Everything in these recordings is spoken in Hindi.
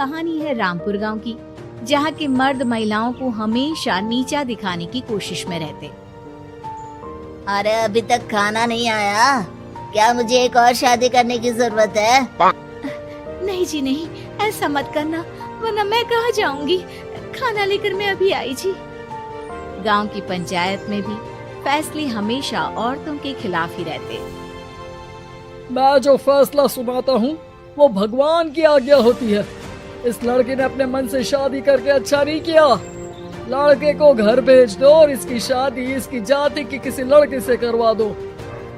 कहानी है रामपुर गांव की, जहां के मर्द महिलाओं को हमेशा नीचा दिखाने की कोशिश में रहते। अरे अभी तक खाना नहीं आया, क्या मुझे एक और शादी करने की जरूरत है? नहीं जी नहीं, ऐसा मत करना, वरना मैं कहाँ जाऊंगी। खाना लेकर मैं अभी आई जी। गांव की पंचायत में भी फैसले हमेशा औरतों के खिलाफ ही रहते। मैं जो फैसला सुनाता हूँ वो भगवान की आज्ञा होती है। इस लड़के ने अपने मन से शादी करके अच्छा नहीं किया। लड़के को घर भेज दो और इसकी शादी इसकी जाति की किसी लड़के से करवा दो,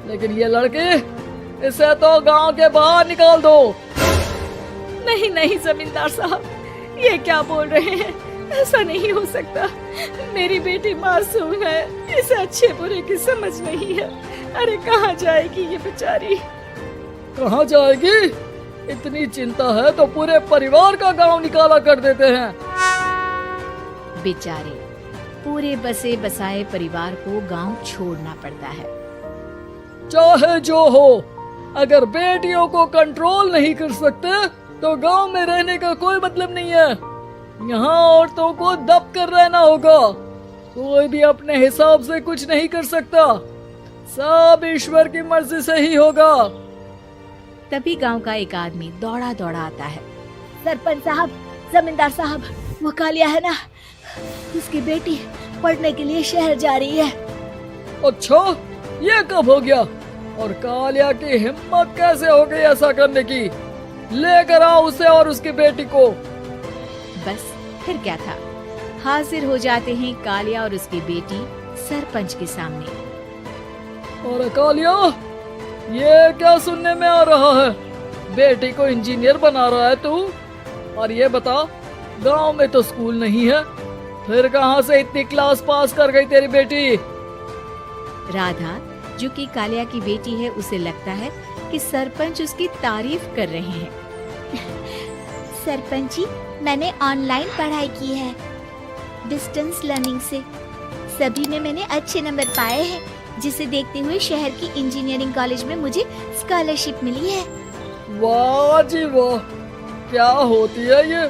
लेकिन ये लड़के, इसे तो गांव के बाहर निकाल दो। नहीं नहीं जमींदार साहब, ये क्या बोल रहे हैं? ऐसा नहीं हो सकता। मेरी बेटी मासूम है, इसे अच्छे बुरे की समझ नहीं है। अरे कहाँ जाएगी ये बेचारी? कहाँ जाएगी? इतनी चिंता है तो पूरे परिवार का गांव निकाला कर देते हैं। बेचारे पूरे बसे बसाए परिवार को गांव छोड़ना पड़ता है। चाहे जो हो, अगर बेटियों को कंट्रोल नहीं कर सकते तो गांव में रहने का कोई मतलब नहीं है। यहाँ औरतों को दब कर रहना होगा। कोई भी अपने हिसाब से कुछ नहीं कर सकता, सब ईश्वर की मर्जी से ही होगा। तभी गांव का एक आदमी दौड़ा दौड़ा आता है। सरपंच साहब, जमींदार साहब, वो कालिया है ना, उसकी बेटी पढ़ने के लिए शहर जा रही है। अच्छा, ये कब हो गया? और कालिया की हिम्मत कैसे हो गई ऐसा करने की? लेकर आओ उसे और उसकी बेटी को। बस फिर क्या था, हाजिर हो जाते हैं कालिया और उसकी बेटी सरपंच के सामने। और कालिया, ये क्या सुनने में आ रहा है? बेटी को इंजीनियर बना रहा है तू? और ये बता, गांव में तो स्कूल नहीं है, फिर कहां से इतनी क्लास पास कर गई तेरी बेटी? राधा, जो कि कालिया की बेटी है, उसे लगता है कि सरपंच उसकी तारीफ कर रहे हैं। सरपंच जी, मैंने ऑनलाइन पढ़ाई की है, डिस्टेंस लर्निंग से। सभी में मैंने अच्छे नंबर पाए हैं, जिसे देखते हुए शहर की इंजीनियरिंग कॉलेज में मुझे स्कॉलरशिप मिली है। वाह जी वाह, क्या होती है ये?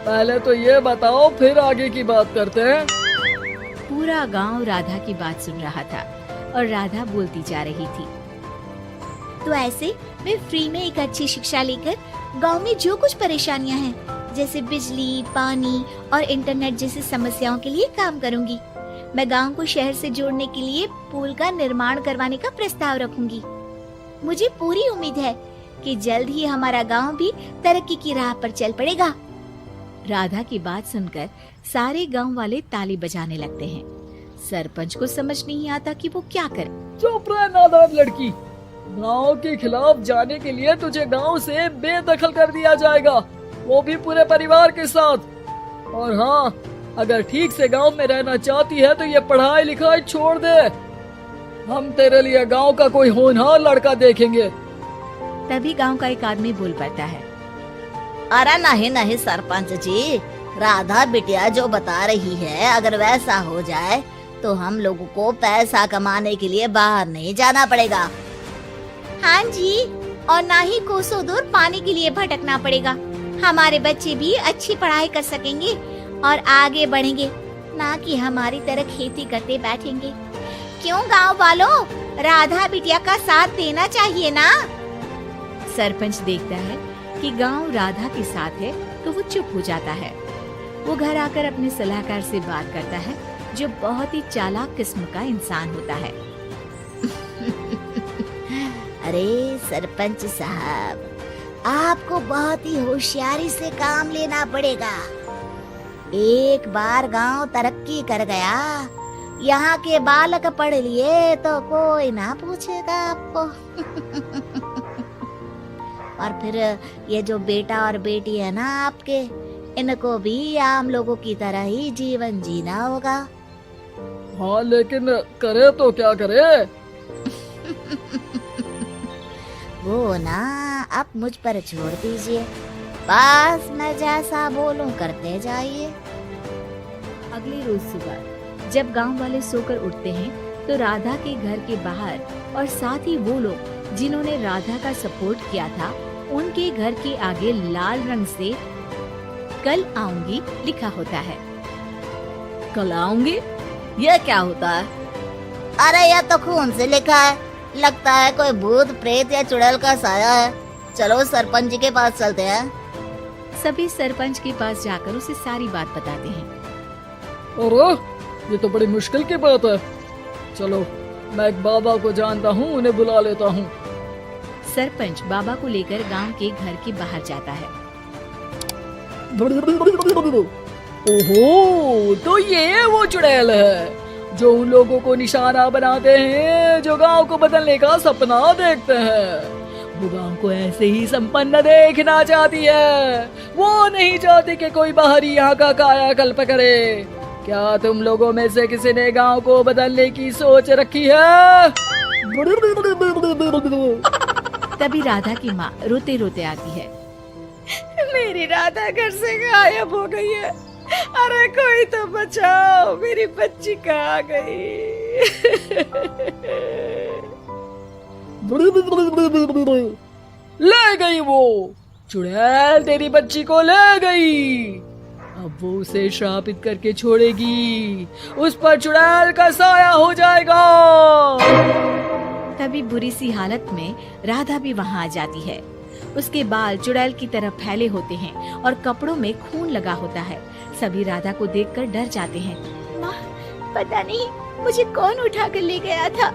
पहले तो ये बताओ, फिर आगे की बात करते हैं। पूरा गांव राधा की बात सुन रहा था और राधा बोलती जा रही थी। तो ऐसे मैं फ्री में एक अच्छी शिक्षा लेकर गांव में जो कुछ परेशानियां हैं, जैसे बिजली, पानी और इंटरनेट जैसी समस्याओं के लिए काम करूंगी। मैं गांव को शहर से जोड़ने के लिए पुल का निर्माण करवाने का प्रस्ताव रखूंगी। मुझे पूरी उम्मीद है कि जल्द ही हमारा गांव भी तरक्की की राह पर चल पड़ेगा। राधा की बात सुनकर सारे गांव वाले ताली बजाने लगते हैं। सरपंच को समझ नहीं आता कि वो क्या करे। चुप रह नादान लड़की, गांव के खिलाफ जाने के लिए तुझे गांव से बेदखल कर दिया जाएगा, वो भी पूरे परिवार के साथ। और हाँ, अगर ठीक से गांव में रहना चाहती है तो ये पढ़ाई लिखाई छोड़ दे। हम तेरे लिए गांव का कोई होनहार लड़का देखेंगे। तभी गांव का एक आदमी बोल पड़ता है। अरे नहीं नहीं सरपंच जी, राधा बिटिया जो बता रही है, अगर वैसा हो जाए तो हम लोगों को पैसा कमाने के लिए बाहर नहीं जाना पड़ेगा। हाँ जी, और ना ही कोसों दूर पानी के लिए भटकना पड़ेगा। हमारे बच्चे भी अच्छी पढ़ाई कर सकेंगे और आगे बढ़ेंगे, ना कि हमारी तरह खेती करते बैठेंगे। क्यों गांव वालों, राधा बिटिया का साथ देना चाहिए ना। सरपंच देखता है कि गांव राधा के साथ है तो वो चुप हो जाता है। वो घर आकर अपने सलाहकार से बात करता है, जो बहुत ही चालाक किस्म का इंसान होता है। अरे सरपंच साहब, आपको बहुत ही होशियारी से काम लेना पड़ेगा। एक बार गांव तरक्की कर गया, यहाँ के बालक पढ़ लिए तो कोई ना पूछेगा आपको। और फिर ये जो बेटा और बेटी है ना आपके, इनको भी आम लोगों की तरह ही जीवन जीना होगा। हाँ, लेकिन करे तो क्या करे? वो ना आप मुझ पर छोड़ दीजिए, बस मैं जैसा बोलूं करते जाइए। अगले रोज सुबह जब गांव वाले सोकर उठते हैं तो राधा के घर के बाहर और साथ ही वो लोग जिन्होंने राधा का सपोर्ट किया था, उनके घर के आगे लाल रंग से कल आऊंगी लिखा होता है। कल आऊंगी, ये क्या होता है? अरे यह तो खून से लिखा है, लगता है कोई भूत प्रेत या चुड़ैल का साया है। चलो सरपंच जी के पास चलते हैं। सभी सरपंच के पास जाकर उसे सारी बात बताते हैं। अरे ये तो बड़ी मुश्किल की बात है। चलो मैं एक बाबा को जानता हूँ, उन्हें बुला लेता हूँ। सरपंच बाबा को लेकर गांव के घर के बाहर जाता है। ओहो, तो ये वो चुड़ैल है जो उन लोगों को निशाना बनाते हैं जो गांव को बदलने का सपना देखते हैं। वो गांव को ऐसे ही संपन्न देखना चाहती है, वो नहीं चाहती कि कोई बाहरी यहाँ का कायाकल्प करे। क्या तुम लोगों में से किसी ने गांव को बदलने की सोच रखी है? तभी राधा की माँ रोते रोते आती है। मेरी राधा घर से गायब हो गई है। अरे कोई तो बचाओ, मेरी बच्ची कहाँ गई? ले गई वो चुड़ैल, तेरी बच्ची को ले गई। अब वो उसे श्रापित करके छोड़ेगी, उस पर चुड़ैल का साया हो जाएगा। तभी बुरी सी हालत में राधा भी वहाँ आ जाती है। उसके बाल चुड़ैल की तरह फैले होते हैं और कपड़ों में खून लगा होता है। सभी राधा को देखकर डर जाते हैं। माँ, पता नहीं मुझे कौन उठा कर ले गया था।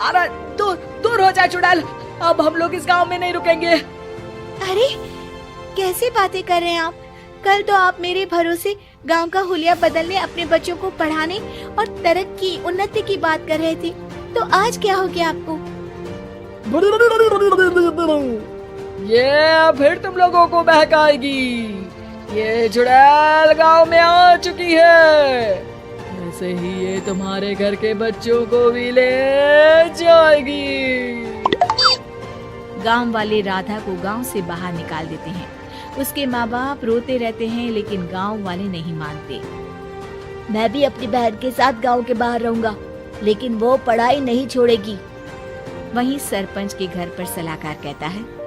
अरे दूर दूर हो जा चुड़ैल, अब हम लोग इस गांव में नहीं रुकेंगे। अरे कैसी बातें कर रहे हैं आप? कल तो आप मेरे भरोसे गांव का हुलिया बदलने, अपने बच्चों को पढ़ाने और तरक्की उन्नति की बात कर रहे थे, तो आज क्या हो गया आपको? ये फिर तुम लोगों को बहकाएगी। ये चुड़ैल गांव में आ चुकी है, ऐसे ही ये तुम्हारे घर के बच्चों को भी ले जाएगी। गांव वाले राधा को गांव से बाहर निकाल देते हैं। उसके माँ बाप रोते रहते हैं, लेकिन गांव वाले नहीं मानते। मैं भी अपनी बहन के साथ गांव के बाहर रहूंगा, लेकिन वो पढ़ाई नहीं छोड़ेगी। वहीं सरपंच के घर पर सलाहकार कहता है।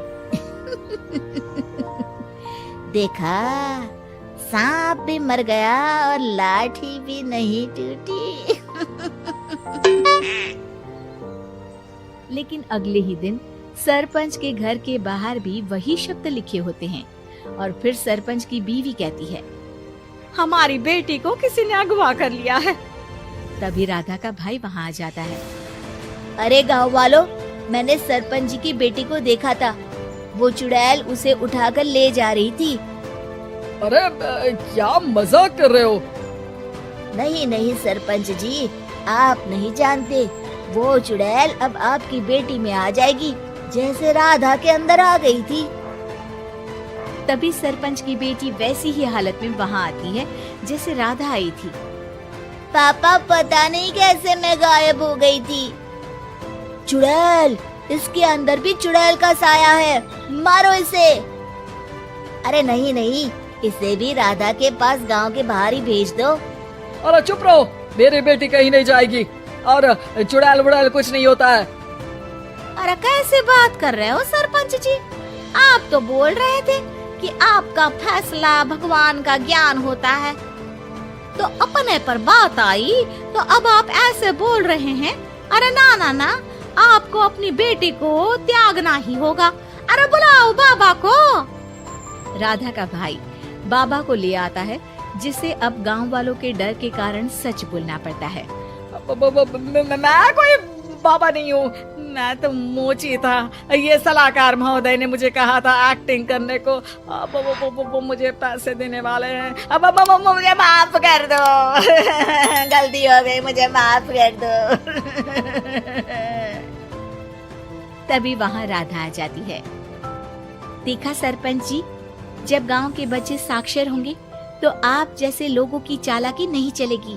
देखा, सांप भी मर गया और लाठी भी नहीं टूटी। लेकिन अगले ही दिन सरपंच के घर के बाहर भी वही शब्द लिखे होते हैं और फिर सरपंच की बीवी कहती है, हमारी बेटी को किसी ने अगवा कर लिया है। तभी राधा का भाई वहाँ आ जाता है। अरे गांव वालों, मैंने सरपंच जी की बेटी को देखा था। वो चुड़ैल उसे उठाकर ले जा रही थी। अरे क्या मजाक कर रहे हो? नहीं नहीं सरपंच जी, आप नहीं जानते। वो चुड़ैल अब आपकी बेटी में आ जाएगी, जैसे राधा के अंदर आ गई थी। तभी सरपंच की बेटी वैसी ही हालत में वहाँ आती है जैसे राधा आई थी। पापा, पता नहीं कैसे मैं गायब हो गई थी। चुड़ैल, इसके अंदर भी चुड़ैल का साया है, मारो इसे। अरे नहीं नहीं, इसे भी राधा के पास गांव के बाहर ही भेज दो। अरे चुप रहो, मेरी बेटी कहीं नहीं जाएगी और चुड़ैल वुड़ैल कुछ नहीं होता है। अरे कैसे बात कर रहे हो सरपंच जी? आप तो बोल रहे थे कि आपका फैसला भगवान का ज्ञान होता है, तो अपने पर बात आई तो अब आप ऐसे बोल रहे हैं। अरे ना ना ना, आपको अपनी बेटी को त्यागना ही होगा। अरे बुलाओ बाबा को। राधा का भाई बाबा को ले आता है, जिसे अब गांव वालों के डर के कारण सच बोलना पड़ता है। मैं कोई बाबा नहीं हूँ, मैं तो मोची था। ये सलाहकार महोदय ने मुझे कहा था एक्टिंग करने को। वो मुझे पैसे देने वाले हैं। अब मुझे माफ कर दो। गलती हो गई, मुझे माफ कर दो। तभी वहाँ राधा आ जाती है। देखा सरपंच जी, जब गांव के बच्चे साक्षर होंगे तो आप जैसे लोगों की चालाकी नहीं चलेगी।